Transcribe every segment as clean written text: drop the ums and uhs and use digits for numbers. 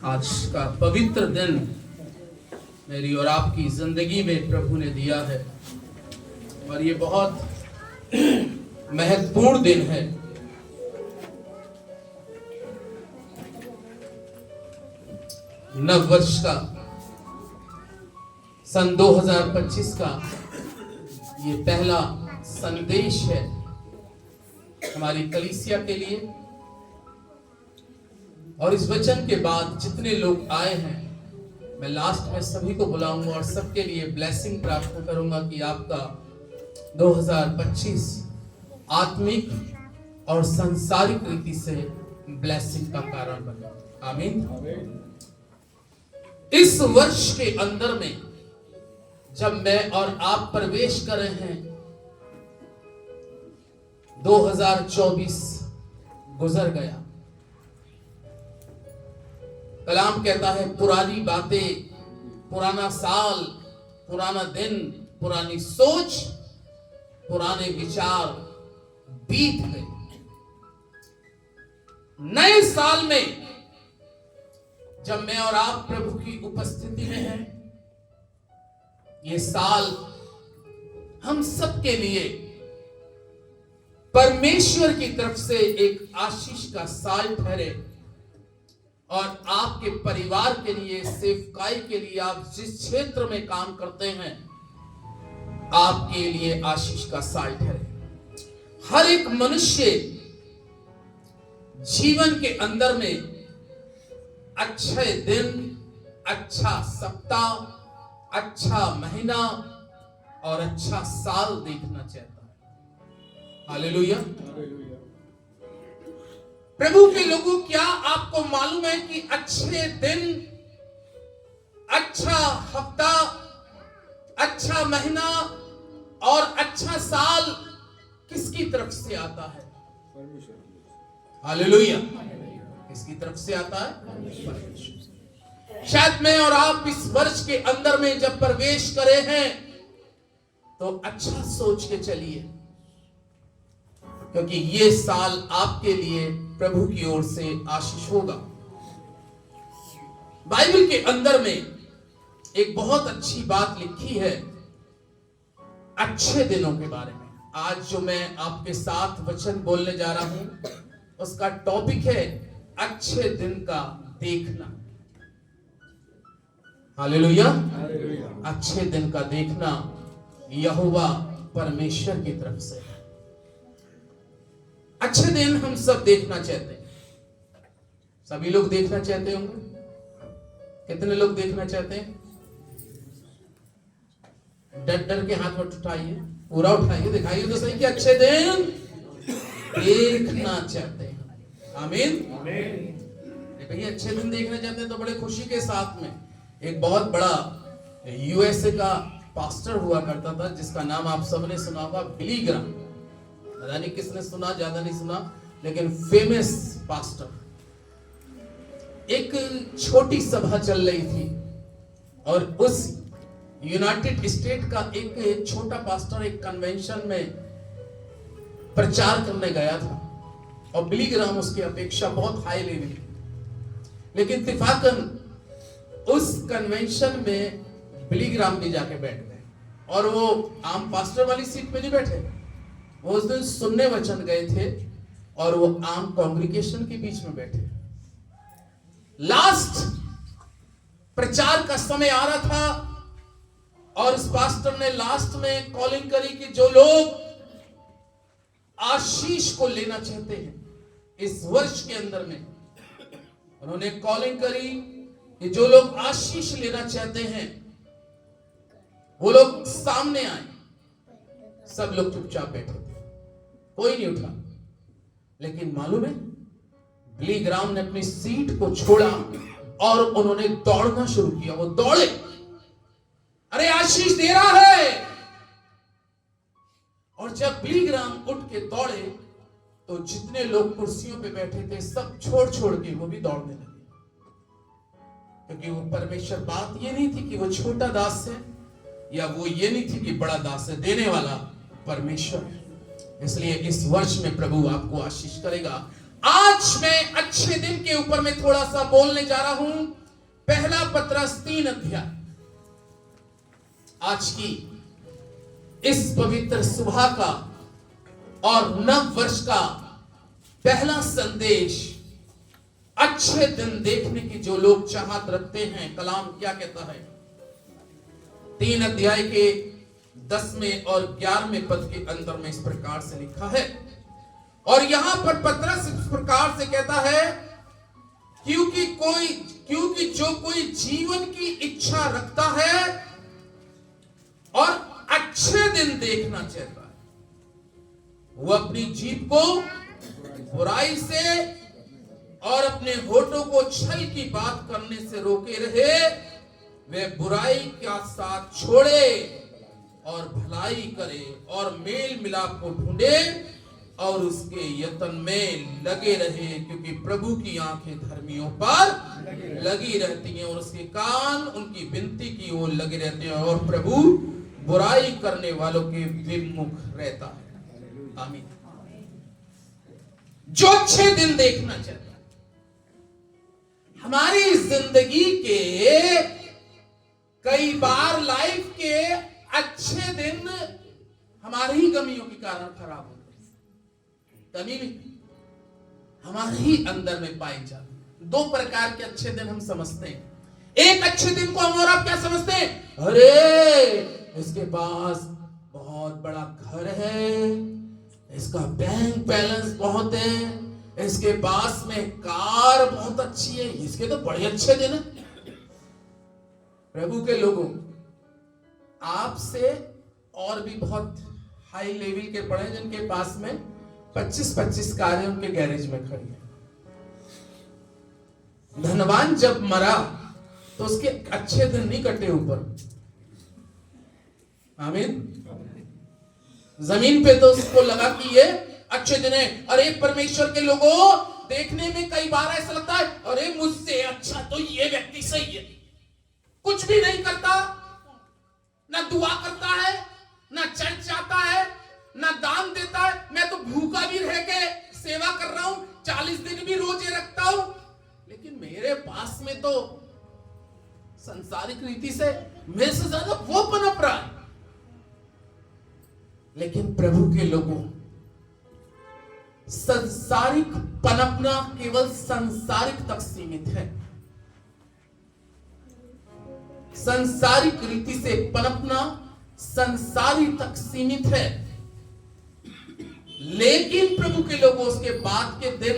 आज का पवित्र दिन मेरी और आपकी जिंदगी में प्रभु ने दिया है और ये बहुत महत्वपूर्ण दिन है। नव वर्ष का सन 2025 का ये पहला संदेश है हमारी कलीसिया के लिए। और इस वचन के बाद जितने लोग आए हैं, मैं लास्ट में सभी को बुलाऊंगा और सबके लिए ब्लेसिंग प्रार्थना करूंगा कि आपका 2025 आत्मिक और सांसारिक रीति से ब्लेसिंग का कारण बने। आमीन। इस वर्ष के अंदर में जब मैं और आप प्रवेश कर रहे हैं, 2024 गुजर गया। कलाम कहता है पुरानी बातें, पुराना साल, पुराना दिन, पुरानी सोच, पुराने विचार बीत गए। नए साल में जब मैं और आप प्रभु की उपस्थिति में हैं, ये साल हम सबके लिए परमेश्वर की तरफ से एक आशीष का साल ठहरे और आपके परिवार के लिए, सेवकाई के लिए, आप जिस क्षेत्र में काम करते हैं, आपके लिए आशीष का साल ठहरे। हर एक मनुष्य जीवन के अंदर में अच्छे दिन, अच्छा सप्ताह, अच्छा महीना और अच्छा साल देखना चाहता है। हालेलुया। प्रभु के लोगों, क्या आपको मालूम है कि अच्छे दिन, अच्छा हफ्ता, अच्छा महीना और अच्छा साल किसकी तरफ से आता है? हालेलुया। किसकी तरफ से आता है? परमेश्वर। शायद मैं और आप इस वर्ष के अंदर में जब प्रवेश करे हैं तो अच्छा सोच के चलिए, क्योंकि ये साल आपके लिए प्रभु की ओर से आशीष होगा। बाइबल के अंदर में एक बहुत अच्छी बात लिखी है अच्छे दिनों के बारे में। आज जो मैं आपके साथ वचन बोलने जा रहा हूं, उसका टॉपिक है अच्छे दिन का देखना। हालेलुया। अच्छे दिन का देखना यहोवा परमेश्वर की तरफ से। अच्छे दिन हम सब देखना चाहते हैं। सभी लोग देखना चाहते होंगे। कितने लोग देखना चाहते हैं? डर डर के हाथ मत उठाइए, पूरा उठाइए, दिखाइए तो सही कि अच्छे दिन देखना चाहते हैं। आमीन। भैया अच्छे दिन देखना चाहते हैं तो बड़े खुशी के साथ में एक बहुत बड़ा यूएसए का पास्टर हुआ करता था, जिसका नाम आप सबने सुना होगा, बिली ग्राम। पता नहीं किसने सुना, ज्यादा नहीं सुना, लेकिन फेमस पास्टर। एक छोटी सभा चल रही थी और उस यूनाइटेड स्टेट का एक छोटा पास्टर एक कन्वेंशन में प्रचार करने गया था और बिली ग्राम उसकी अपेक्षा बहुत हाई लेवल, लेकिन इत्तेफाकन उस कन्वेंशन में बिली ग्राम भी जाके बैठ गए और वो आम पास्टर वाली सीट पे नहीं बैठे। वो उस दिन सुनने वचन गए थे और वो आम कांग्रीगेशन के बीच में बैठे। लास्ट प्रचार का समय आ रहा था और इस पास्टर ने लास्ट में कॉलिंग करी कि जो लोग आशीष को लेना चाहते हैं इस वर्ष के अंदर में, उन्होंने कॉलिंग करी कि जो लोग आशीष लेना चाहते हैं वो लोग सामने आए। सब लोग चुपचाप बैठे थे, कोई नहीं उठा। लेकिन मालूम है, बिली ग्राम ने अपनी सीट को छोड़ा और उन्होंने दौड़ना शुरू किया। वो दौड़े, अरे आशीष दे रहा है। और जब बिली ग्राम उठ के दौड़े तो जितने लोग कुर्सियों पे बैठे थे सब छोड़ छोड़ के वो भी दौड़ने लगे, क्योंकि वो परमेश्वर, बात ये नहीं थी कि वो छोटा दास है या वो ये नहीं थी कि बड़ा दास है, देने वाला परमेश्वर है। इसलिए इस वर्ष में प्रभु आपको आशीष करेगा। आज मैं अच्छे दिन के ऊपर में थोड़ा सा बोलने जा रहा हूं। पहला पत्रस 3 अध्याय। आज की इस पवित्र सुबह का और नव वर्ष का पहला संदेश, अच्छे दिन देखने की जो लोग चाहत रखते हैं, कलाम क्या कहता है? 3 अध्याय के 10वें और 11वें पद के अंदर में इस प्रकार से लिखा है, और यहां पर पत्रस इस प्रकार से कहता है, क्योंकि जो कोई जीवन की इच्छा रखता है और अच्छे दिन देखना चाहता है, वो अपनी जीभ को बुराई से और अपने होठों को छल की बात करने से रोके रहे। वे बुराई का साथ छोड़े और भलाई करे और मेल मिलाप को ढूंढे और उसके यत्न में लगे रहे, क्योंकि प्रभु की आंखें धर्मियों पर लगी रहती हैं और उसके कान उनकी विनती की ओर लगे रहते हैं, और प्रभु बुराई करने वालों के विमुख रहता है। आमीन। जो अच्छे दिन देखना चाहता है, हमारी जिंदगी के कई बार लाइफ के अच्छे दिन हमारी ही कमियों के कारण खराब होते हैं। कमी भी हमारे ही अंदर में पाई जाती। 2 प्रकार के अच्छे दिन हम समझते हैं। एक अच्छे दिन को हम और आप क्या समझते हैं? अरे इसके पास बहुत बड़ा घर है, इसका बैंक बैलेंस बहुत है, इसके पास में कार बहुत अच्छी है, इसके तो बड़े अच्छे दिन है। प्रभु के लोगों, आपसे और भी बहुत हाई लेवल के पड़े जिनके पास में 25-25 कारें उनके गैरेज में खड़ी है। धनवान जब मरा तो उसके अच्छे दिन नहीं कटे ऊपर। आमीन। जमीन पे तो उसको लगा कि ये अच्छे दिन है। अरे परमेश्वर के लोगों, देखने में कई बार ऐसा लगता है, अरे मुझसे अच्छा तो ये व्यक्ति सही है, कुछ भी नहीं करता, ना दुआ करता है, ना चर्च जाता है, ना दान देता है। मैं तो भूखा भी रह के सेवा कर रहा हूं, 40 दिन भी रोजे रखता हूं, लेकिन मेरे पास में तो संसारिक रीति से मेरे से ज्यादा वो पनप रहा है। लेकिन प्रभु के लोगों, संसारिक पनपना केवल संसारिक तक सीमित है। संसारिक रीति से पनपना संसारी तक सीमित है। लेकिन प्रभु के लोगों, उसके बाद के दिन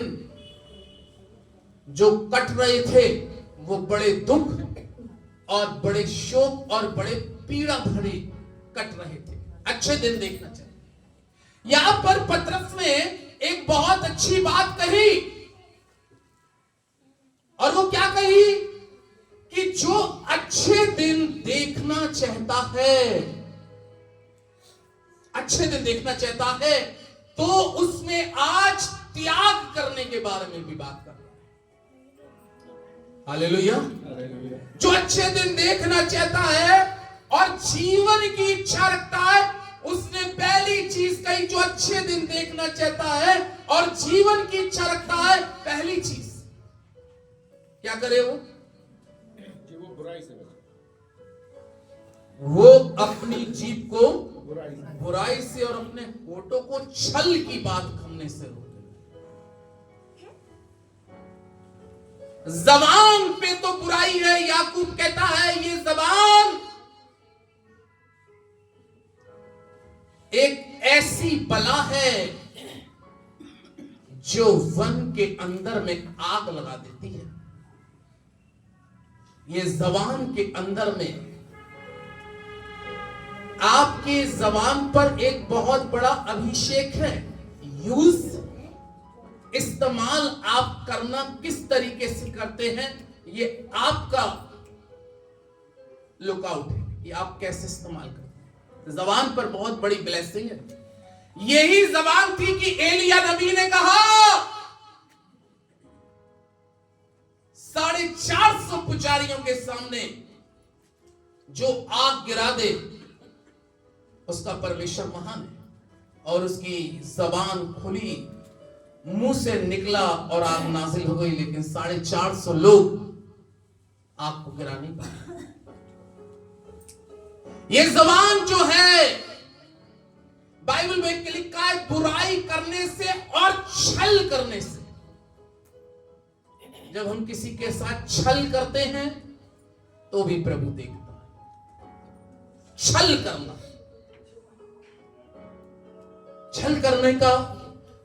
जो कट रहे थे वो बड़े दुख और बड़े शोक और बड़े पीड़ा भरे कट रहे थे। अच्छे दिन देखना चाहिए। यहां पर पत्रस ने एक बहुत अच्छी बात कही, और वो क्या कही कि जो अच्छे दिन देखना चाहता है, अच्छे दिन देखना चाहता है, तो उसमें आज त्याग करने के बारे में भी बात कर रहा है। हालेलुया। जो अच्छे दिन देखना चाहता है और जीवन की इच्छा रखता है, उसने पहली चीज कही, जो अच्छे दिन देखना चाहता है और जीवन की इच्छा रखता है, पहली चीज क्या करे? वो बुराई से बचे, वो अपनी जीभ को बुराई से और अपने होठों को छल की बात करने से रोके। जबान पे तो बुराई है। याकूब कहता है ये जबान एक ऐसी बला है जो वन के अंदर में आग लगा देती है। ये जबान के अंदर में, आपके जबान पर एक बहुत बड़ा अभिषेक है। यूज, इस्तेमाल आप करना किस तरीके से करते हैं, ये आपका लुकआउट है, ये आप कैसे इस्तेमाल करते हैं। जबान पर बहुत बड़ी ब्लेसिंग है। यही जबान थी कि एलिया नबी ने कहा 450 पुजारियों के सामने जो आग गिरा दे उसका परमेश्वर महान है। और उसकी जबान खुली मुंह से निकला और आग नाजिल हो गई, लेकिन 450 लोग आग को गिरा नहीं पाए। ये जबान जो है, बाइबल में लिखा है, बुराई करने से और छल करने से। जब हम किसी के साथ छल करते हैं तो भी प्रभु देखता है। छल करना, छल करने का,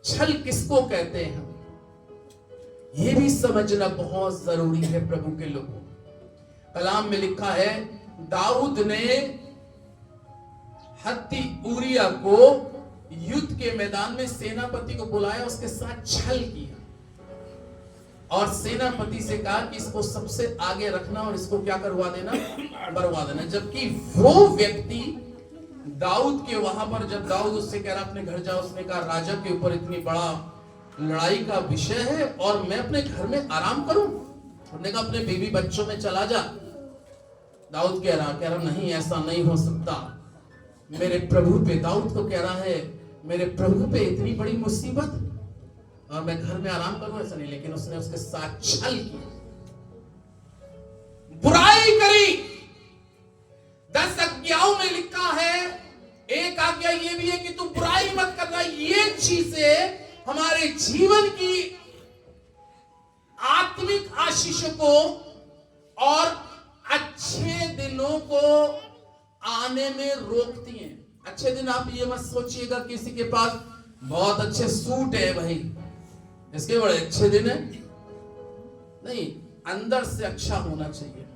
छल किसको कहते हैं, यह भी समझना बहुत जरूरी है प्रभु के लोगों। कलाम में लिखा है, दाऊद ने हत्ती उरिया को युद्ध के मैदान में सेनापति को बुलाया, उसके साथ छल किया और सेनापति से कहा कि इसको सबसे आगे रखना और इसको क्या करवा देना, मरवा देना। जबकि वो व्यक्ति दाऊद के वहां पर, जब दाऊद उससे कह रहा अपने घर जाओ, उसने कहा राजा के ऊपर इतनी बड़ा लड़ाई का विषय है और मैं अपने घर में आराम करूं? उसने कहा अपने बीवी बच्चों में चला जा। दाऊद कह रहा नहीं, ऐसा नहीं हो सकता। मेरे प्रभु पे, दाऊद को कह रहा है, मेरे प्रभु पे इतनी बड़ी मुसीबत और मैं घर में आराम करूं? ऐसा नहीं। लेकिन उसने उसके साथ छल किया, बुराई करी। 10 आज्ञाओं में लिखा है, एक आज्ञा ये भी है कि तू बुराई मत करना। ये चीजें हमारे जीवन की आत्मिक आशीषों को और अच्छे दिनों को आने में रोकती हैं। अच्छे दिन, आप ये मत सोचिएगा किसी के पास बहुत अच्छे सूट है भाई, इसके बड़े अच्छे दिन है। नहीं, अंदर से अच्छा होना चाहिए,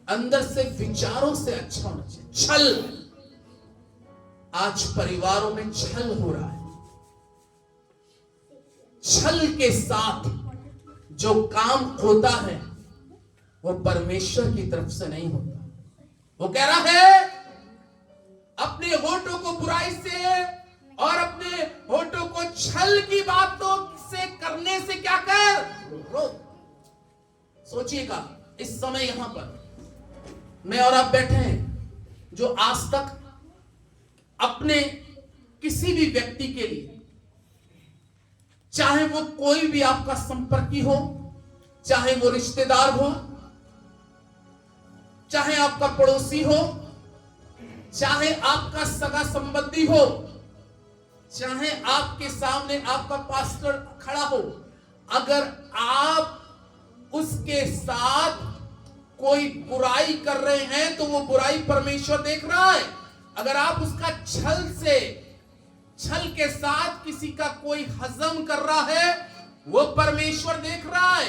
अंदर से विचारों से अच्छा होना चाहिए। छल, आज परिवारों में छल हो रहा है। छल के साथ जो काम होता है वो परमेश्वर की तरफ से नहीं होता। वो कह रहा है, अपने होठों को बुराई से और अपने होठों को छल की बातों से करने से क्या कर, रोक। सोचिएगा, इस समय यहां पर मैं और आप बैठे हैं, जो आज तक अपने किसी भी व्यक्ति के लिए, चाहे वो कोई भी आपका संपर्की हो, चाहे वो रिश्तेदार हो, चाहे आपका पड़ोसी हो, चाहे आपका सगा संबंधी हो, चाहे आपके सामने आपका पास्टर खड़ा हो, अगर आप उसके साथ कोई बुराई कर रहे हैं तो वो बुराई परमेश्वर देख रहा है। अगर आप उसका छल के साथ किसी का कोई हजम कर रहा है, वो परमेश्वर देख रहा है।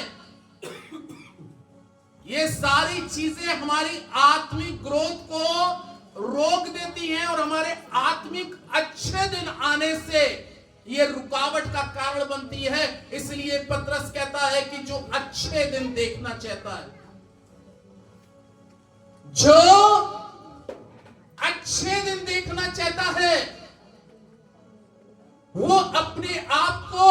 ये सारी चीजें हमारी आत्मिक ग्रोथ को रोक देती हैं और हमारे आत्मिक अच्छे दिन आने से ये रुकावट का कारण बनती है। इसलिए पतरस कहता है कि जो अच्छे दिन देखना चाहता है, जो अच्छे दिन देखना चाहता है, वो अपने आप को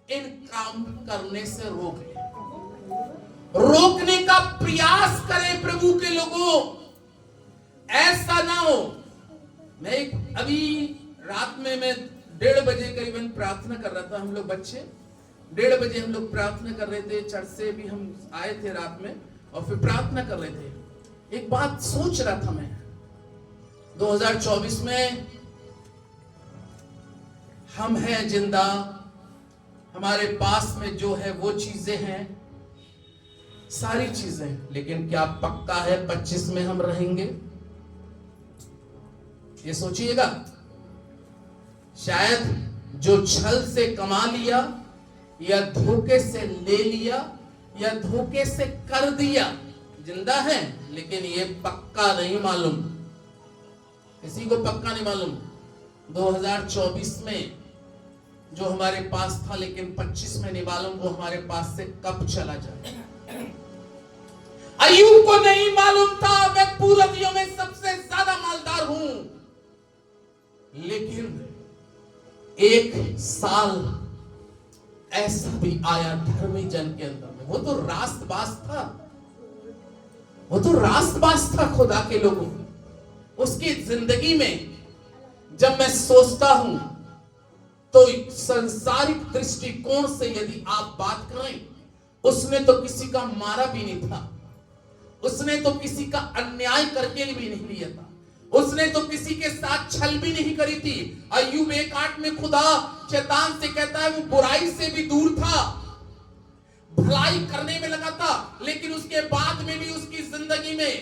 इन काम करने से रोक ले, रोकने का प्रयास करें प्रभु के लोगों। ऐसा ना हो। मैं अभी रात में मैं 1:30 बजे करीबन प्रार्थना कर रहा था। हम लोग बच्चे 1:30 बजे हम लोग प्रार्थना कर रहे थे, चर्च से भी हम आए थे रात में और फिर प्रार्थना कर रहे थे। एक बात सोच रहा था मैं, 2024 में हम हैं जिंदा, हमारे पास में जो है वो चीजें हैं, सारी चीजें, लेकिन क्या पक्का है 25 में हम रहेंगे? ये सोचिएगा। शायद जो छल से कमा लिया या धोखे से ले लिया या धोखे से कर दिया, जिंदा है, लेकिन ये पक्का नहीं मालूम, किसी को पक्का नहीं मालूम 2024 में जो हमारे पास था, लेकिन 25 में नहीं मालूम वो हमारे पास से कब चला जाए। अय्यूब को नहीं मालूम था मैं पूर्वियों में सबसे ज्यादा मालदार हूं, लेकिन एक साल ऐसा भी आया धर्मी जन के अंदर में, वो तो रास्तबाज था, वो तो रास्तबाज था खुदा के लोगों। उसकी जिंदगी में जब मैं सोचता हूं तो संसारिक दृष्टिकोण से यदि आप बात करें, उसने तो किसी का मारा भी नहीं था, उसने तो किसी का अन्याय करके भी नहीं लिया था, उसने तो किसी के साथ छल भी नहीं करी थी। अय्यूब 1:8 में खुदा शैतान से कहता है वो बुराई से भी दूर था, भलाई करने में लगा था। लेकिन उसके बाद में भी उसकी जिंदगी में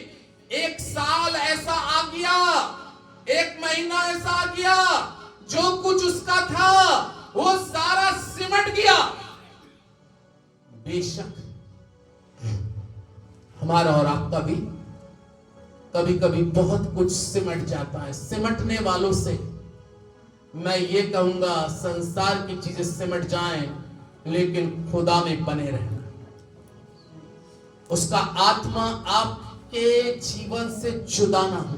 1 साल ऐसा आ गया, 1 महीना ऐसा आ गया, जो कुछ उसका था वो सारा सिमट गया। बेशक हमारा और आपका भी कभी कभी बहुत कुछ सिमट जाता है। सिमटने वालों से मैं ये कहूंगा, संसार की चीजें सिमट जाएं, लेकिन खुदा में बने रहना। उसका आत्मा आपके जीवन से जुदा ना हो।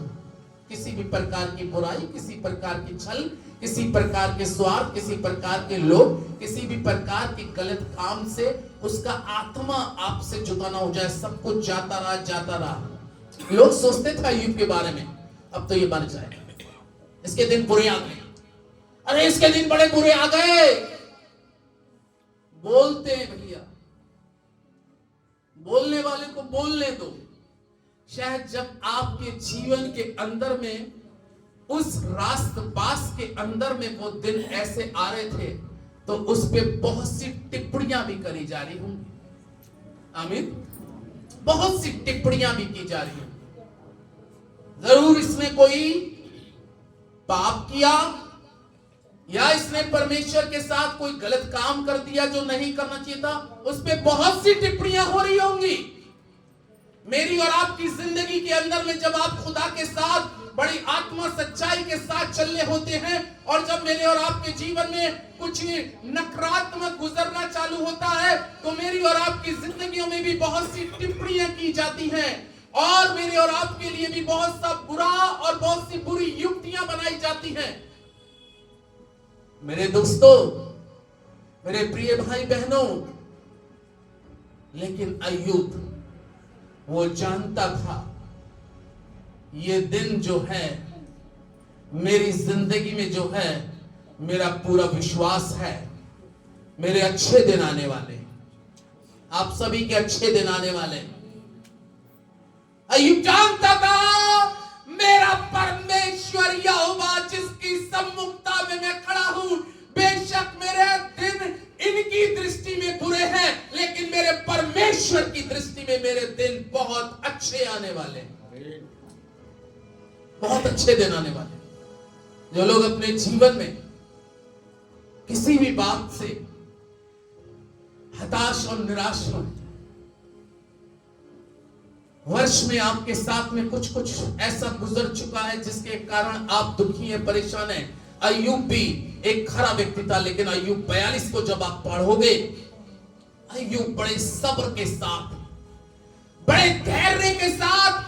किसी भी प्रकार की बुराई, किसी प्रकार की छल, किसी प्रकार के स्वार्थ, किसी प्रकार के लोभ, किसी भी प्रकार के गलत काम से उसका आत्मा आपसे जुदा ना हो जाए। सब कुछ जाता रहा। लोग सोचते थे अय्यूब के बारे में, अब तो ये बन जाएगा, इसके दिन बुरे आ गए, अरे इसके दिन बड़े बुरे आ गए। बोलते हैं भैया, बोलने वाले को बोलने दो। शायद जब आपके जीवन के अंदर में, उस रास्तबास के अंदर में वो दिन ऐसे आ रहे थे, तो उस पे बहुत सी टिप्पणियां भी करी जा रही होंगी। आमीन। बहुत सी टिप्पणियां भी की जा रही हैं। जरूर इसने कोई पाप किया, या इसने परमेश्वर के साथ कोई गलत काम कर दिया जो नहीं करना चाहिए था। उस पे बहुत सी टिप्पणियां हो रही होंगी। मेरी और आपकी जिंदगी के अंदर में जब आप खुदा के साथ बड़ी आत्मा सच्चाई के साथ चलने होते हैं, और जब मेरे और आपके जीवन में कुछ नकारात्मक गुजरना चालू होता है, तो मेरी और आपकी जिंदगियों में भी बहुत सी टिप्पणियां की जाती हैं, और मेरे और आपके लिए भी बहुत सा बुरा और बहुत सी बुरी युक्तियां बनाई जाती हैं। मेरे दोस्तों, मेरे प्रिय भाई बहनों, लेकिन अय्यूब वो जानता था, ये दिन जो है मेरी जिंदगी में जो है, मेरा पूरा विश्वास है मेरे अच्छे दिन आने वाले, आप सभी के अच्छे दिन आने वाले। अय्यूब जानता था मेरा परमेश्वर यहोवा जिसकी सम्मुखता में मैं खड़ा हूं, बेशक मेरे दिन इनकी दृष्टि में बुरे हैं, लेकिन मेरे परमेश्वर की दृष्टि में मेरे दिन बहुत अच्छे आने वाले हैं। बहुत अच्छे दिन आने वाले। जो लोग अपने जीवन में किसी भी बात से हताश और निराश हो, वर्ष में आपके साथ में कुछ ऐसा गुजर चुका है जिसके कारण आप दुखी हैं, परेशान हैं। अय्यूब भी एक खरा व्यक्ति था, लेकिन अय्यूब 42 को जब आप पढ़ोगे, अय्यूब बड़े सब्र के साथ, बड़े धैर्य के साथ,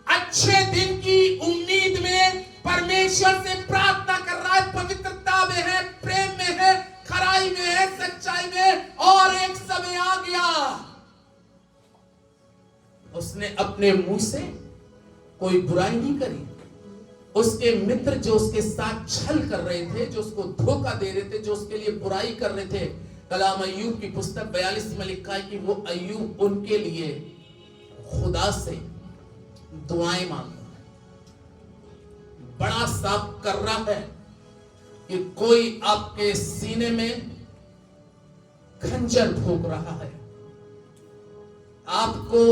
अच्छे दिन की उम्मीद में परमेश्वर से प्रार्थना कर रहा है। पवित्रता में है, प्रेम में है, खराई में है, सच्चाई में। और एक समय आ गया, उसने अपने मुंह से कोई बुराई नहीं करी। उसके मित्र जो उसके साथ छल कर रहे थे, जो उसको धोखा दे रहे थे, जो उसके लिए बुराई कर रहे थे, कलाम अय्यूब की पुस्तक 42 में लिखा है कि वो अय्यूब उनके लिए खुदा से दुआएं मांग रहा है, बड़ा साफ कर रहा है कि कोई आपके सीने में खंजर भोंक रहा है, आपको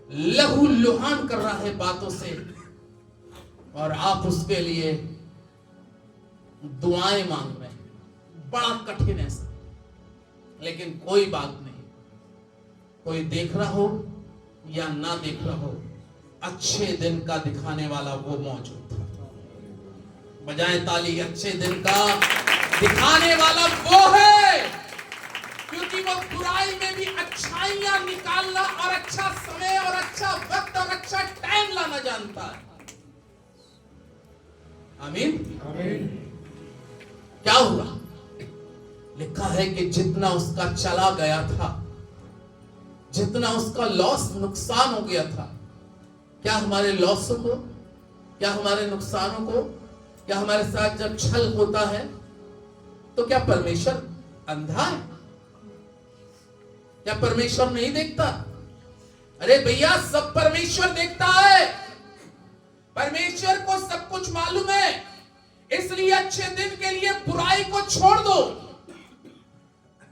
लहू लुहान कर रहा है बातों से, और आप उसके लिए दुआएं मांग रहे हैं। बड़ा कठिन है ऐसा, लेकिन कोई बात नहीं, कोई देख रहा हो या ना देख रहा हो, अच्छे दिन का दिखाने वाला वो मौजूद था। बजाएं ताली, अच्छे दिन का दिखाने वाला वो है, क्योंकि वो बुराई में भी अच्छाइयां निकालना और अच्छा समय और अच्छा वक्त और अच्छा टाइम लाना जानता है। आमीन। क्या हुआ? लिखा है कि जितना उसका चला गया था, जितना उसका लॉस, नुकसान हो गया था। क्या हमारे लॉसों को, क्या हमारे नुकसानों को, क्या हमारे साथ जब छल होता है, तो क्या परमेश्वर अंधा है? क्या परमेश्वर नहीं देखता? अरे भैया, सब परमेश्वर देखता है। परमेश्वर को सब कुछ मालूम है। इसलिए अच्छे दिन के लिए बुराई को छोड़ दो,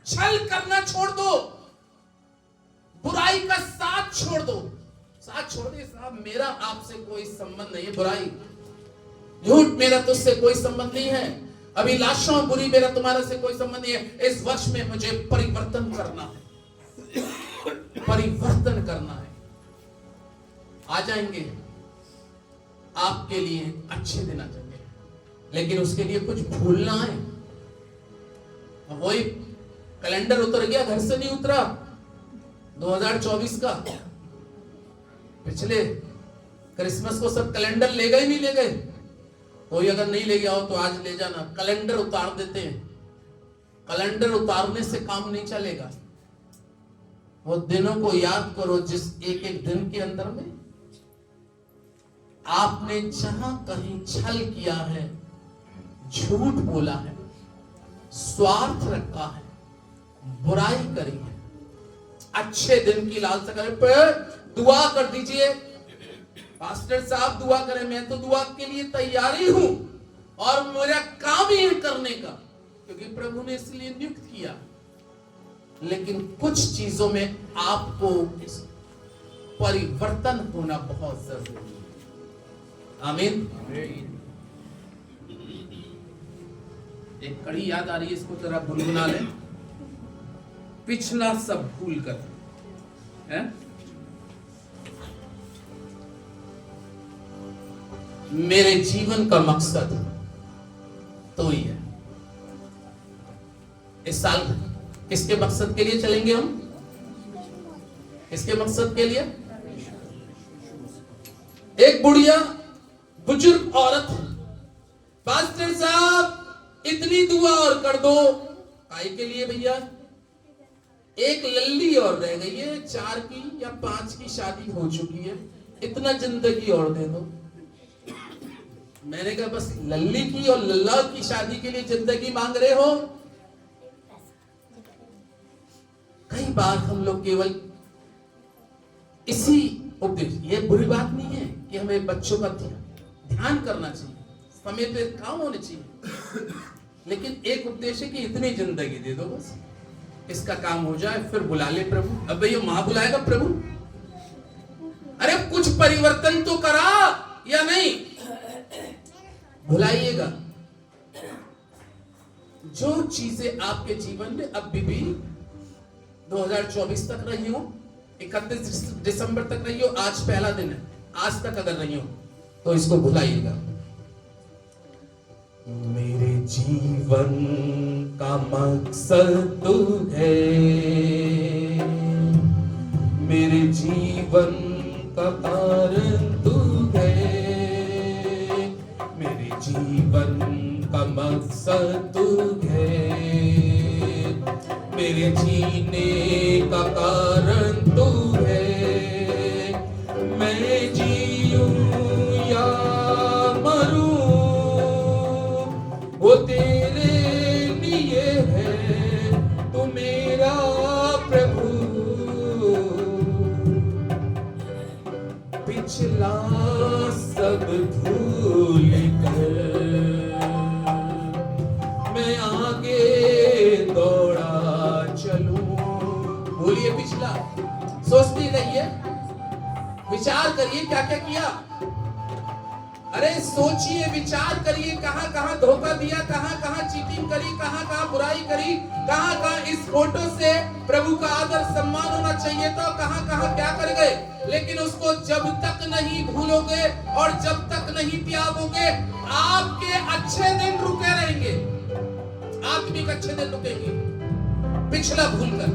छल करना छोड़ दो, बुराई का साथ छोड़ दो। साथ छोड़ दे साहब, मेरा आपसे कोई संबंध नहीं है। बुराई, झूठ मेरा तुझसे कोई संबंध नहीं है। अभिलाषा बुरी मेरा तुम्हारा से कोई संबंध नहीं है। इस वर्ष में मुझे परिवर्तन करना है, परिवर्तन करना है। आ जाएंगे आपके लिए अच्छे दिन आ जाएंगे, लेकिन उसके लिए कुछ भूलना है। वही कैलेंडर उतर गया, घर से नहीं उतरा 2024 का। पिछले क्रिसमस को सब कैलेंडर ले गए, नहीं ले गए? कोई अगर नहीं ले गया हो तो आज ले जाना। कैलेंडर उतार देते हैं। कैलेंडर उतारने से काम नहीं चलेगा। वो दिनों को याद करो जिस एक एक दिन के अंदर में आपने जहां कहीं छल किया है, झूठ बोला है, स्वार्थ रखा है, बुराई करी है, अच्छे दिन की लालसा करें। पर दुआ कर दीजिए, पास्टर साहब दुआ करें। मैं तो दुआ के लिए तैयारी हूं और मेरा काम ही करने का, क्योंकि प्रभु ने इसलिए नियुक्त किया। लेकिन कुछ चीजों में आपको परिवर्तन होना बहुत जरूरी है। आमीन। एक कड़ी याद आ रही है, इसको जरा गुनगुना लें। पिछला सब भूल कर, है? मेरे जीवन का मकसद तो ही है। इस साल किसके मकसद के लिए चलेंगे हम? किसके मकसद के लिए? एक बुढ़िया बुजुर्ग औरत, पास्टर साहब इतनी दुआ और कर दो। काय के लिए भैया? एक लल्ली और रह गई है, 4 की या 5 की शादी हो चुकी है, इतना जिंदगी और दे दो। मैंने कहा बस लल्ली की और लल्ला की शादी के लिए जिंदगी मांग रहे हो? कई बार हम लोग केवल इसी उपदेश, ये बुरी बात नहीं है कि हमें बच्चों का ध्यान करना चाहिए, समय पे काम होने चाहिए, लेकिन एक उपदेश है कि इतनी जिंदगी दे दो बस, इसका काम हो जाए, फिर बुला ले प्रभु। अब ये मां बुलाएगा प्रभु? अरे कुछ परिवर्तन तो करा या नहीं? भुलाइएगा। जो चीजें आपके जीवन में अब भी 2024 तक रही हो, 31 दिसंबर तक रही हो, आज पहला दिन है, आज तक अगर रही हो तो इसको भुलाइएगा। मेरे जीवन का मकसद तू है, मेरे जीवन का कारण तू है, मेरे जीवन का मकसद तू है, मेरे जीने का कारण तू है। मैं जीऊं या मरूं वो तेरे लिए है, तू मेरा प्रभु। पिछला सब भूल कर मैं आगे दौड़ा चलूं। भूलिए पिछला, सोचती रहिए, विचार करिए क्या क्या किया। अरे सोचिए, विचार करिए, कहां कहां धोखा दिया, कहां कहां चीटिंग करी, कहां कहां बुराई करी, कहां कहां इस फोटो से प्रभु का आदर सम्मान होना चाहिए था, कहां कहां क्या कर गए। लेकिन उसको जब तक नहीं भूलोगे और जब तक नहीं त्यागोगे, आपके अच्छे दिन रुके रहेंगे, आपके अच्छे दिन रुकेंगे। पिछला भूलकर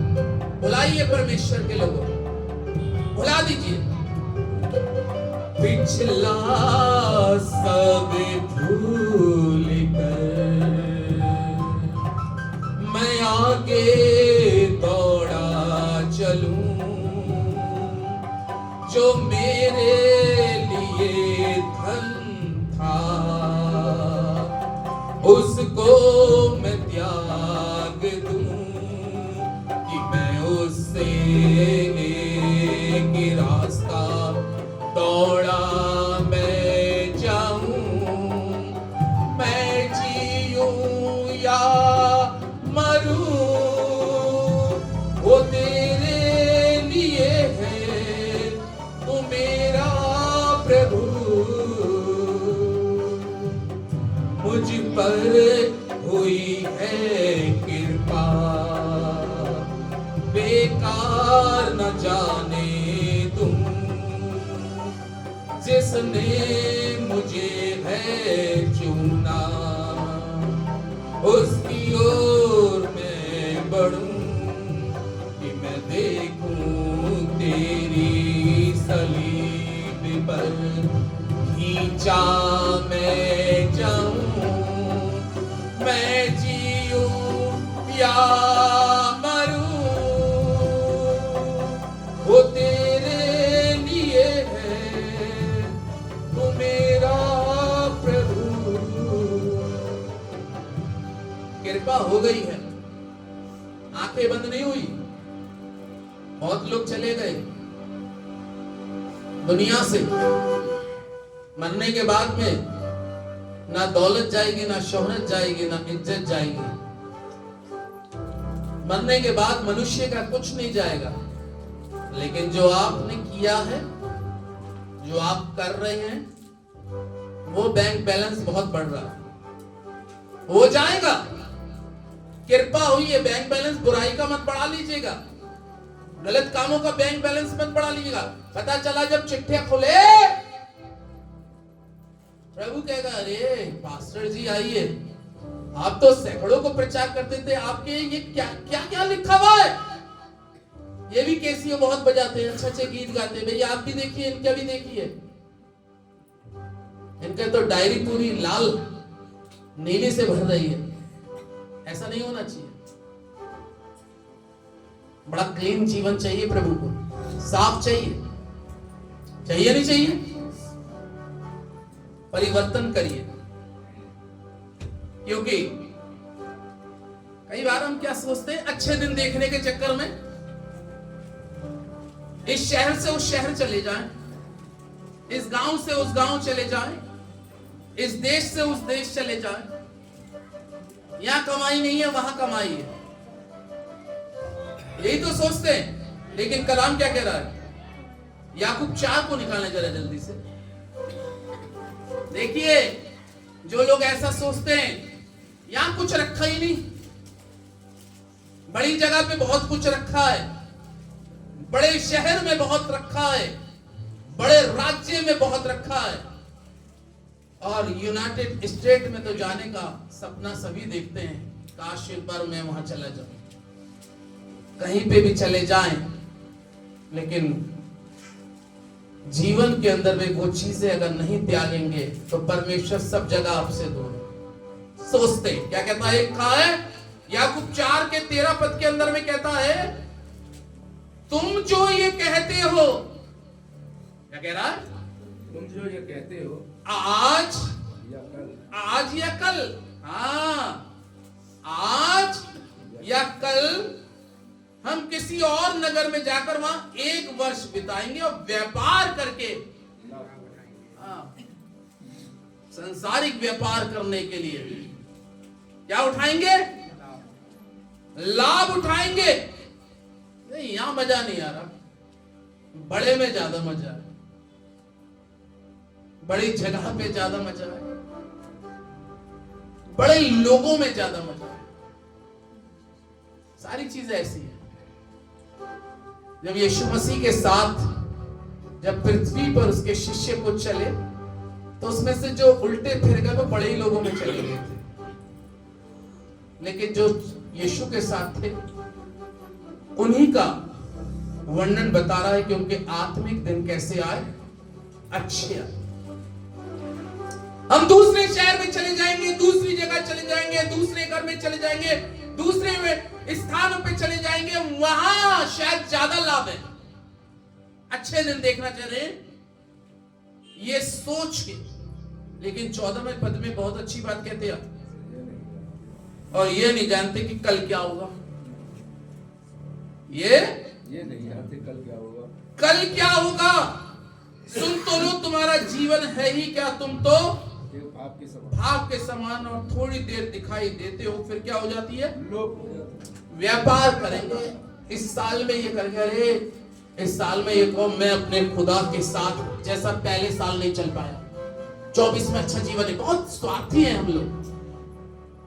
बुलाइए परमेश्वर के लोगों, भुला दीजिए। पिछला सब भूल कर मैं आगे दौड़ा चलूं, जो मेरे लिए धन था उसको मैं त्याग से लेके रास्ता दौड़ा मैं जाऊं, मैं जीऊं या मरूं, वो तेरे लिए है, तू मेरा प्रभु। मुझ पर हुई है कृपा, बेकार न जाने तुम, जिसने मुझे है चुना, उसकी ओर मैं बढ़ूं, कि मैं देखूं तेरी सलीब पर खींचा मैं जाऊं, मैं जीऊं या मरूं, वो तेरे लिए है, तू मेरा प्रभु। कृपा हो गई है, आंखें बंद नहीं हुई। बहुत लोग चले गए दुनिया से, मरने के बाद में ना दौलत जाएगी, ना शोहरत जाएगी, ना इज्जत जाएगी। मरने के बाद मनुष्य का कुछ नहीं जाएगा, लेकिन जो आपने किया है, जो आप कर रहे हैं, वो बैंक बैलेंस बहुत बढ़ रहा है, हो जाएगा। कृपा हुई है, बैंक बैलेंस बुराई का मत बढ़ा लीजिएगा, गलत कामों का बैंक बैलेंस मत बढ़ा लीजिएगा। पता चला जब चिट्ठियां खुले, प्रभु कहेगा, अरे पास्टर जी आइए, आप तो सैकड़ों को प्रचार करते थे, आपके ये क्या क्या क्या लिखा हुआ है। ये भी कैसियो बहुत बजाते हैं, अच्छे अच्छे गीत गाते हैं। भैया आप भी देखिए, इनका भी देखिए, इनका तो डायरी पूरी लाल नीली से भर रही है। ऐसा नहीं होना चाहिए। बड़ा क्लीन जीवन चाहिए प्रभु को, साफ चाहिए, चाहिए नहीं चाहिए? परिवर्तन करिए, क्योंकि कई बार हम क्या सोचते हैं, अच्छे दिन देखने के चक्कर में इस शहर से उस शहर चले जाएं, इस गांव से उस गांव चले जाएं, इस देश से उस देश चले जाएं। यहां कमाई नहीं है, वहां कमाई है, यही तो सोचते हैं। लेकिन कलाम क्या कह रहा है? याकूब 4 को निकालने जरा जल्दी से देखिए। जो लोग ऐसा सोचते हैं, यहां कुछ रखा ही नहीं, बड़ी जगह पे बहुत कुछ रखा है, बड़े शहर में बहुत रखा है, बड़े राज्य में बहुत रखा है, और यूनाइटेड स्टेट में तो जाने का सपना सभी देखते हैं। काश एक बार मैं वहां चला जाऊं। कहीं पे भी चले जाएं, लेकिन जीवन के अंदर वे वो चीजें अगर नहीं त्यागेंगे तो परमेश्वर सब जगह आपसे दूर है। सोचते क्या कहता है? कहा है याकूब 4 के 13 पद के अंदर में कहता है, तुम जो ये कहते हो, क्या कह रहा है? तुम जो ये कहते हो, आज या कल, आज या कल, हाँ, आज या कल हम किसी और नगर में जाकर वहां 1 वर्ष बिताएंगे और व्यापार करके, सांसारिक व्यापार करने के लिए क्या उठाएंगे? लाभ उठाएंगे। नहीं, यहां मजा नहीं आ रहा, बड़े में ज्यादा मजा है, बड़ी जगह पे ज्यादा मजा है, बड़े लोगों में ज्यादा मजा है। सारी चीजें ऐसी है। जब यीशु मसीह के साथ जब पृथ्वी पर उसके शिष्य को चले, तो उसमें से जो उल्टे फिर गए वो बड़े ही लोगों में चले गए थे, लेकिन जो यीशु के साथ थे उन्हीं का वर्णन बता रहा है कि उनके आत्मिक दिन कैसे आए, अच्छे आए। हम दूसरे शहर में चले जाएंगे, दूसरी जगह चले जाएंगे, दूसरे घर में चले जाएंगे, दूसरे स्थानों पे चले जाएंगे, वहां शायद ज्यादा लाभ है। अच्छे दिन देखना चाह रहे हैं ये सोच के, लेकिन 14वें पद में बहुत अच्छी बात कहते हैं, और ये नहीं जानते कि कल क्या होगा। ये ये नहीं जानते कल क्या होगा। कल क्या होगा? सुन तो लो, तुम्हारा जीवन है ही क्या, तुम तो ये भाप के समान भाप के समान और थोड़ी देर दिखाई देते हो, फिर क्या हो जाती है? लोप हो जाते हैं। व्यापार करेंगे इस साल में, ये करेंगे, अरे इस साल में ये कौम मैं अपने खुदा के साथ जैसा पहले साल नहीं चल पाया, 24 में अच्छा जीवन है। बहुत स्वार्थी है हम लोग,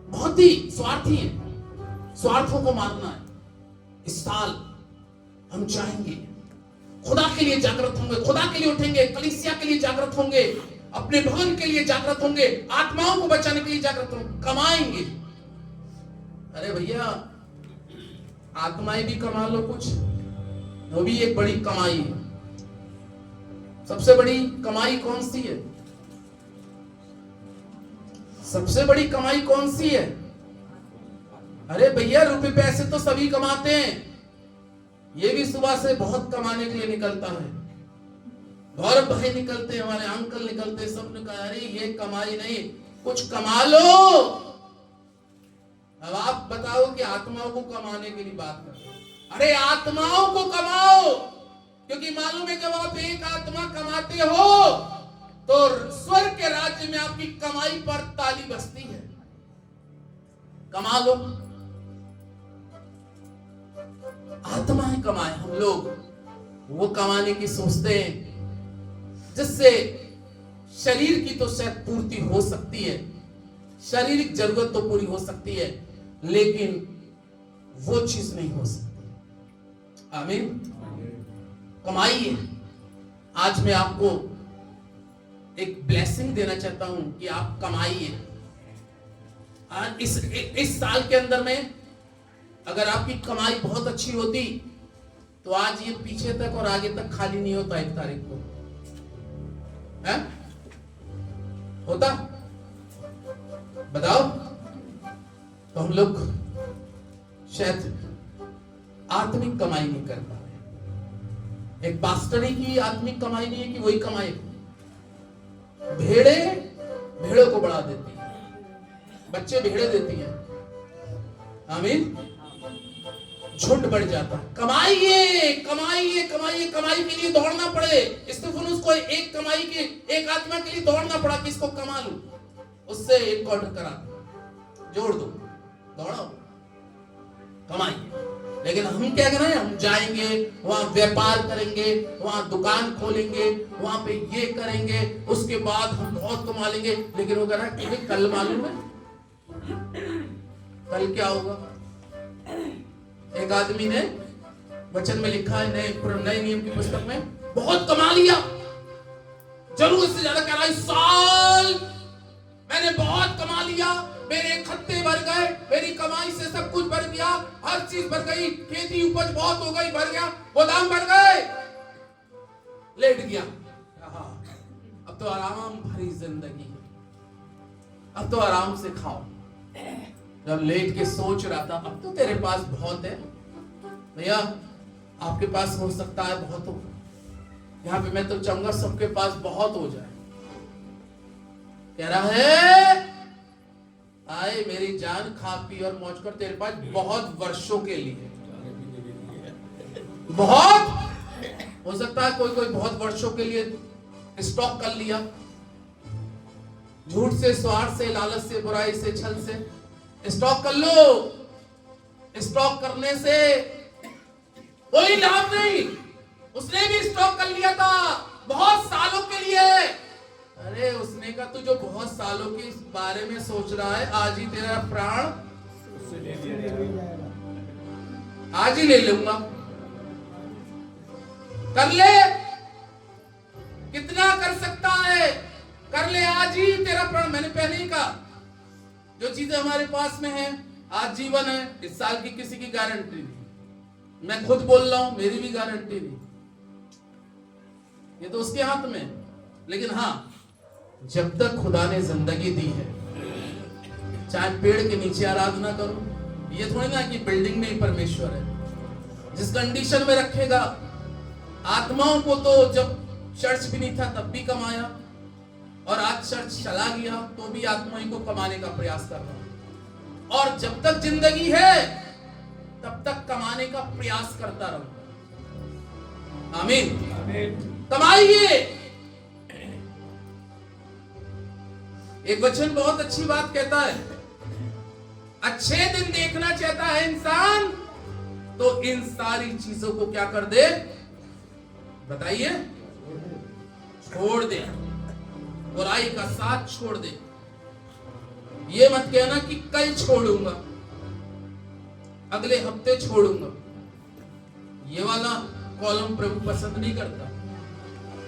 बहुत ही स्वार्थी है, स्वार्थों को मारना है। इस साल हम चाहेंगे खुदा के लिए जागृत होंगे, खुदा के लिए उठेंगे, कलीसिया के लिए जागृत होंगे, अपने भवन के लिए जागृत होंगे, आत्माओं को बचाने के लिए जागृत होंगे, कमाएंगे। अरे भैया आत्माएं भी कमा लो कुछ, वो भी एक बड़ी कमाई है। सबसे बड़ी कमाई कौन सी है? सबसे बड़ी कमाई कौन सी है? अरे भैया रुपए पैसे तो सभी कमाते हैं, ये भी सुबह से बहुत कमाने के लिए निकलता है। गौरव भाई निकलते हैं, हमारे अंकल निकलते हैं, सबने कहा अरे ये कमाई नहीं, कुछ कमा लो। अब आप बताओ कि आत्माओं को कमाने के लिए बात कर रहे हैं। अरे आत्माओं को कमाओ, क्योंकि मालूम है जब आप एक आत्मा कमाते हो तो स्वर्ग के राज्य में आपकी कमाई पर ताली बजती है। कमा लो, आत्माएं कमाए। हम लोग वो कमाने की सोचते हैं जिससे शरीर की तो शायद पूर्ति हो सकती है, शारीरिक जरूरत तो पूरी हो सकती है, लेकिन वो चीज नहीं हो सकती। आमीन। कमाइए। आज मैं आपको एक ब्लेसिंग देना चाहता हूं कि आप कमाइए। आज इस साल के अंदर में अगर आपकी कमाई बहुत अच्छी होती तो आज ये पीछे तक और आगे तक खाली नहीं होता 1 तारीख को, है? होता? बताओ। तो हम लोग शायद आत्मिक कमाई नहीं कर पा रहे। एक पास्टर ही की आत्मिक कमाई नहीं है कि वही कमाए। भेड़ों को बढ़ा देती है, बच्चे भेड़े देती हैं। आमीन। झुंड बढ़ जाता है। कमाइए कमाइए कमाइए, कमाई के लिए दौड़ना पड़े। स्तिफनुस को एक कमाई के, एक आत्मा के लिए दौड़ना पड़ा कि इसको कमा लूं, उससे एक ऑर्डर करा, जोड़ दो, दौड़ाओ, कमाइए। लेकिन हम क्या करें? हम जाएंगे वहां, व्यापार करेंगे, वहां दुकान खोलेंगे, वहां पे ये करेंगे, उसके बाद हम बहुत कमा लेंगे। लेकिन वो कह रहा है कि कल मालूम है कल क्या होगा? एक आदमी ने वचन में लिखा है, नए नियम की पुस्तक में, बहुत कमा लिया, जरूरत से ज्यादा कह रहा है, इस साल मैंने बहुत कमा लिया, मेरे खत्ते भर गए, मेरी कमाई से सब कुछ भर गया, हर चीज भर गई, खेती उपज बहुत हो गई, भर गया, गोदाम भर गए, लेट गया। अब तो आराम भरी जिंदगी है, अब तो आराम से खाओ। जब लेट के सोच रहा था, अब तो तेरे पास बहुत है भैया, आपके पास हो सकता है बहुत हो, यहाँ पे मैं तो चाहूंगा सबके पास बहुत हो जाए। कह रहा है आए मेरी जान, खा पी और मौज कर, तेरे पास बहुत वर्षों के लिए, बहुत हो सकता है कोई बहुत वर्षों के लिए स्टॉक कर लिया, झूठ से, स्वार्थ से, लालच से, बुराई से, छल से स्टॉक कर लो। स्टॉक करने से कोई लाभ नहीं। उसने भी स्टॉक कर लिया था बहुत सालों के लिए। अरे उसने कहा तू जो बहुत सालों के बारे में सोच रहा है, आज ही तेरा प्राण आज ही ले लूंगा। कर ले, कितना कर सकता है कर ले, आज ही तेरा प्राण। मैंने पहले ही कहा जो चीजें हमारे पास में है, आज जीवन है, इस साल की किसी की गारंटी नहीं। मैं खुद बोल रहा हूं, मेरी भी गारंटी नहीं, ये तो उसके हाथ में। लेकिन हाँ, जब तक खुदा ने जिंदगी दी है, चाहे पेड़ के नीचे आराधना करो, ये थोड़ी ना कि बिल्डिंग में ही परमेश्वर है। जिस कंडीशन में रखेगा, आत्माओं को तो जब चर्च भी नहीं था तब भी कमाया, और आज चर्च चला गया तो भी आत्माओं को कमाने का प्रयास कर रहा हूं। और जब तक जिंदगी है तब तक कमाने का प्रयास करता रहूंगा। आमीन। आमीन। कमाइए। एक वचन बहुत अच्छी बात कहता है, अच्छे दिन देखना चाहता है इंसान तो इन सारी चीजों को क्या कर दे, बताइए, छोड़ दे, बुराई का साथ छोड़ दे। ये मत कहना कि कल छोड़ूंगा, अगले हफ्ते छोड़ूंगा। ये वाला कॉलम प्रभु पसंद नहीं करता।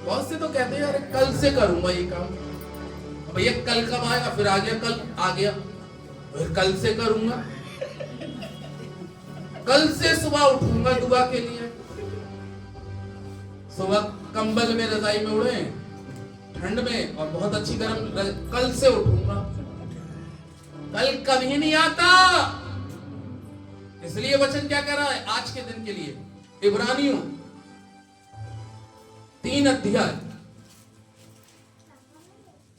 बहुत से तो कहते हैं यार कल से करूंगा ये काम। भैया कल कब आएगा, फिर आ गया, कल आ गया, फिर कल से करूंगा, कल से सुबह उठूंगा दुआ के लिए। सुबह कंबल में रजाई में उड़े ठंड में और बहुत अच्छी गर्म, कल से उठूंगा। कल कभी नहीं आता। इसलिए वचन क्या कह रहा है आज के दिन के लिए, इब्रानियों 3 अध्याय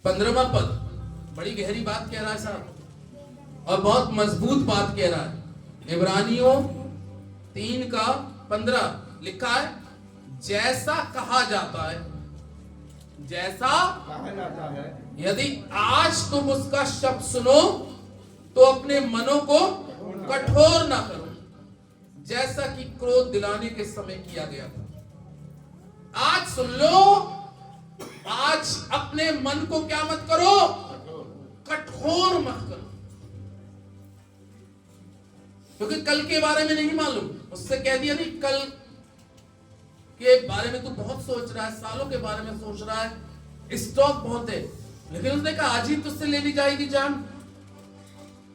15वां पद, बड़ी गहरी बात कह रहा है साहब और बहुत मजबूत बात कह रहा है। इब्रानियों 3:15 लिखा है, जैसा कहा जाता है, जैसा कहा जाता है, यदि आज तुम उसका शब्द सुनो तो अपने मनों को कठोर ना करो, जैसा कि क्रोध दिलाने के समय किया गया था। आज सुन लो, आज अपने मन को क्या मत करो, कठोर मत करो, क्योंकि कल के बारे में नहीं मालूम। उससे कह दिया नहीं, कल के बारे में तू बहुत सोच रहा है, सालों के बारे में सोच रहा है, स्टॉक बहुत है, लेकिन उसने कहा आज ही तुझसे ले ली जाएगी जान,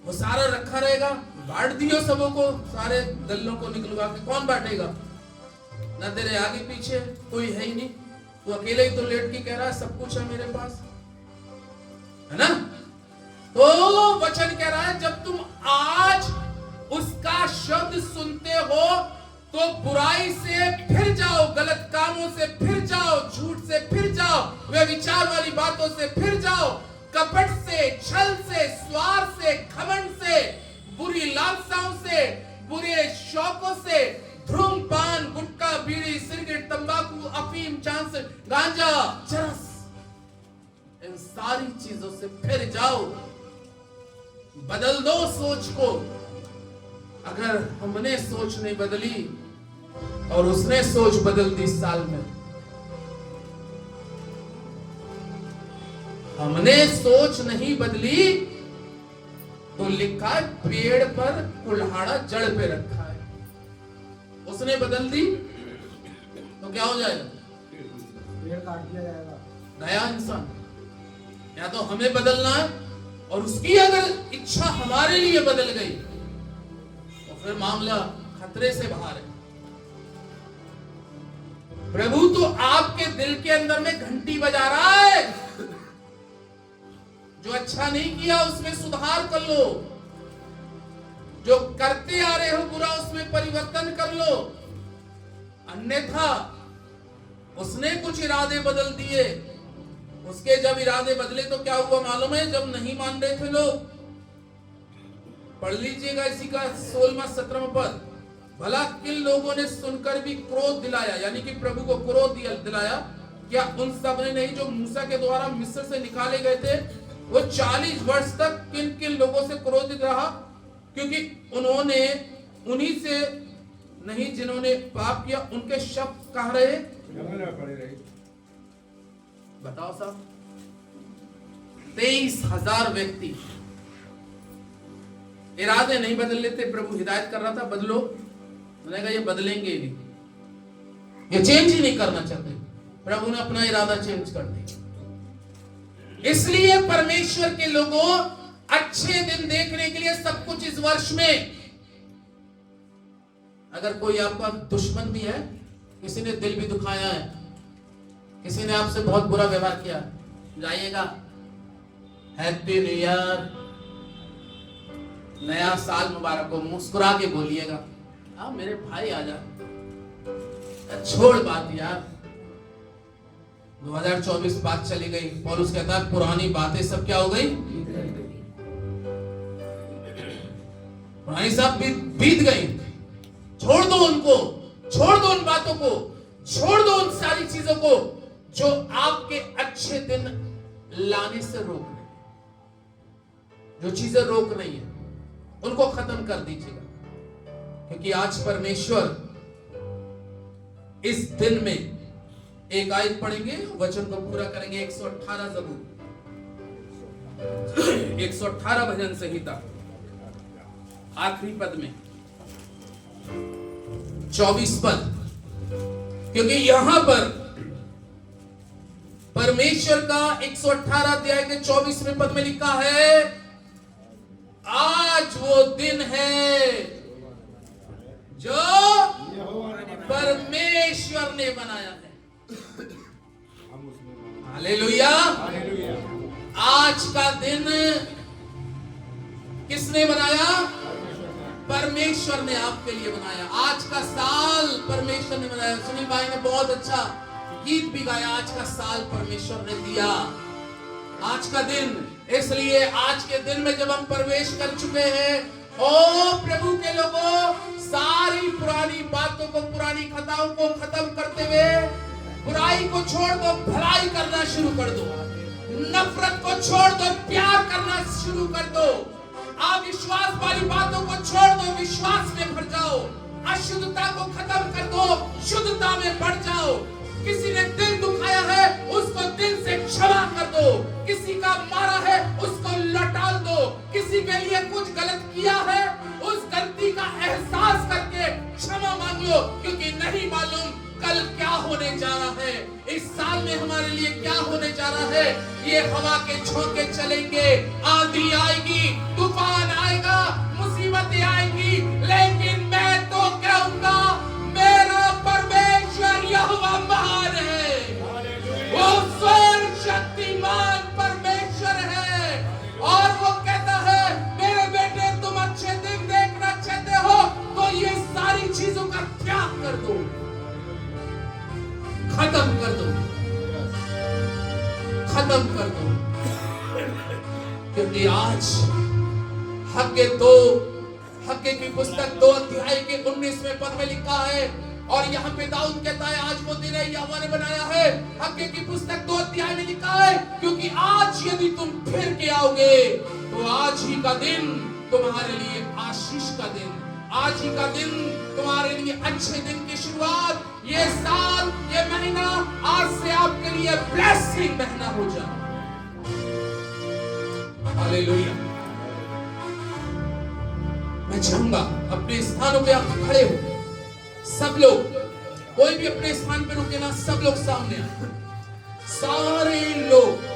वो सारा रखा रहेगा, बांट दियो सबों को, सारे दल्लों को निकलवा के, कौन बांटेगा, ना तेरे आगे पीछे कोई है ही नहीं, तू अकेले ही तो लेट के कह रहा है सब कुछ है मेरे पास, है ना। तो वचन कह रहा है जब तुम आज उसका शब्द सुनते हो तो बुराई से फिर जाओ, गलत कामों से फिर जाओ, झूठ से फिर जाओ, वे विचार वाली बातों से फिर जाओ, कपट से, छल से, स्वार से, घमंड से, बुरी लालसाओं से, बुरे शौकों से, धूम्रपान, गुटखा, बीड़ी, सिगरेट, तंबाकू, अफीम, चांस, गांजा, चरस, इन सारी चीजों से फिर जाओ। बदल दो सोच को। अगर हमने सोच नहीं बदली और उसने सोच बदल दी साल में, हमने सोच नहीं बदली तो लिखा है पेड़ पर कुल्हाड़ा जड़ पे रखा है, उसने बदल दी तो क्या हो जाएगा, पेड़ काट दिया जाएगा, नया इंसान। या तो हमें बदलना है और उसकी अगर इच्छा हमारे लिए बदल गई तो फिर मामला खतरे से बाहर है। प्रभु तो आपके दिल के अंदर में घंटी बजा रहा है, जो अच्छा नहीं किया उसमें सुधार कर लो, जो करते आ रहे हो बुरा उसमें परिवर्तन कर लो, अन्यथा उसने कुछ इरादे बदल दिए। उसके जब इरादे बदले तो क्या हुआ मालूम है, जब नहीं मान रहे थे लोग, पढ़ लीजिएगा इसी का 16वां-17वां पद, भला किन लोगों ने सुनकर भी क्रोध दिलाया, यानी कि प्रभु को क्रोध दिलाया, क्या उन सब ने नहीं जो मूसा के द्वारा मिस्र से निकाले गए थे, वो 40 वर्ष तक किन किन लोगों से क्रोधित रहा, क्योंकि उन्होंने उन्हीं से नहीं जिन्होंने पाप किया, उनके शब्द कहाँ रहे, जंगल में पड़े रहे। बताओ साहब, 23,000 व्यक्ति इरादे नहीं बदल लेते। प्रभु हिदायत कर रहा था बदलो, उन्होंने कहा ये बदलेंगे ही नहीं, ये चेंज ही नहीं करना चाहते। प्रभु ने अपना इरादा चेंज कर दिया। इसलिए परमेश्वर के लोगों, अच्छे दिन देखने के लिए सब कुछ इस वर्ष में, अगर कोई आपका दुश्मन भी है, किसी ने दिल भी दुखाया है, किसी ने आपसे बहुत बुरा व्यवहार किया, जाइएगा, हैप्पी न्यू ईयर, नया साल मुबारक हो, मुस्कुरा के बोलिएगा, हाँ मेरे भाई आ जा, छोड़ बात यार, 2024 बात चली गई। पौलुस कहता है पुरानी बातें सब क्या हो गई, पुरानी सब बीत गई, छोड़ दो उनको, छोड़ दो उन बातों को। छोड़ दो उन सारी चीजों को जो आपके अच्छे दिन लाने से रोक रहे हैं। जो चीजें रोक रही हैं उनको खत्म कर दीजिएगा, क्योंकि आज परमेश्वर इस दिन में एक आयत पढ़ेंगे, वचन को पूरा करेंगे। 118 जबूर, 118 भजन संहिता आखिरी पद में 24 पद, क्योंकि यहां पर परमेश्वर का 118 अध्याय के 24वें पद में लिखा है, आज वो दिन है जो परमेश्वर ने बनाया है। हालेलुया। आज का दिन किसने बनाया? परमेश्वर ने आपके लिए बनाया। आज का साल परमेश्वर ने बनाया। सुनील भाई ने बहुत अच्छा गीत भी गाया, आज का साल परमेश्वर ने दिया, आज का दिन। इसलिए आज के दिन में जब हम प्रवेश कर चुके हैं, ओ प्रभु के लोगों, सारी पुरानी बातों को, पुरानी खताओं को खत्म करते हुए बुराई को छोड़ दो, भलाई करना शुरू कर दो। नफरत को छोड़ दो, प्यार करना शुरू कर दो। अविश्वास वाली बातों को छोड़ दो, विश्वास में भर जाओ। अशुद्धता को खत्म कर दो, शुद्धता में बढ़ जाओ। किसी ने दिल दुखाया है, उसको दिल से क्षमा कर दो। किसी का मारा है, उसको लौटा दो। किसी के लिए कुछ गलत किया है, उस गलती का एहसास करके क्षमा मांग लो, क्योंकि नहीं मालूम कल क्या होने जा रहा है, इस साल में हमारे लिए क्या होने जा रहा है। ये हवा के झोंके चलेंगे, आंधी आएगी, तूफान आएगा, मुसीबतें आएंगी, लेकिन मैं तो कहूंगा मेरा परमेश्वर यहोवा महान है। वो सर्व शक्तिमान परमेश्वर है, और वो कहता है, मेरे बेटे तुम अच्छे दिन देखना चाहते हो तो ये सारी चीजों का त्याग कर दो, खत्म कर दो, खत्म कर दो। क्योंकि आज हग्गे की पुस्तक 2 अध्याय के 19वें पद में लिखा है, और यहाँ पे दाऊद कहता है, आज वो दिन है यहोवा ने बनाया है। हग्गे की पुस्तक 2 अध्याय में लिखा है, क्योंकि आज यदि तुम फिर के आओगे तो आज ही का दिन तुम्हारे लिए आशीष का दिन, आज ही का दिन तुम्हारे लिए अच्छे दिन की शुरुआत। ये साल, ये महीना आज से आपके लिए ब्लेसिंग महीना हो जाए। हालेलुया। मैं चाहूंगा अपने स्थानों पे आप खड़े हो, सब लोग, कोई भी अपने स्थान पे रुके ना, सब लोग सामने आए, सारे लोग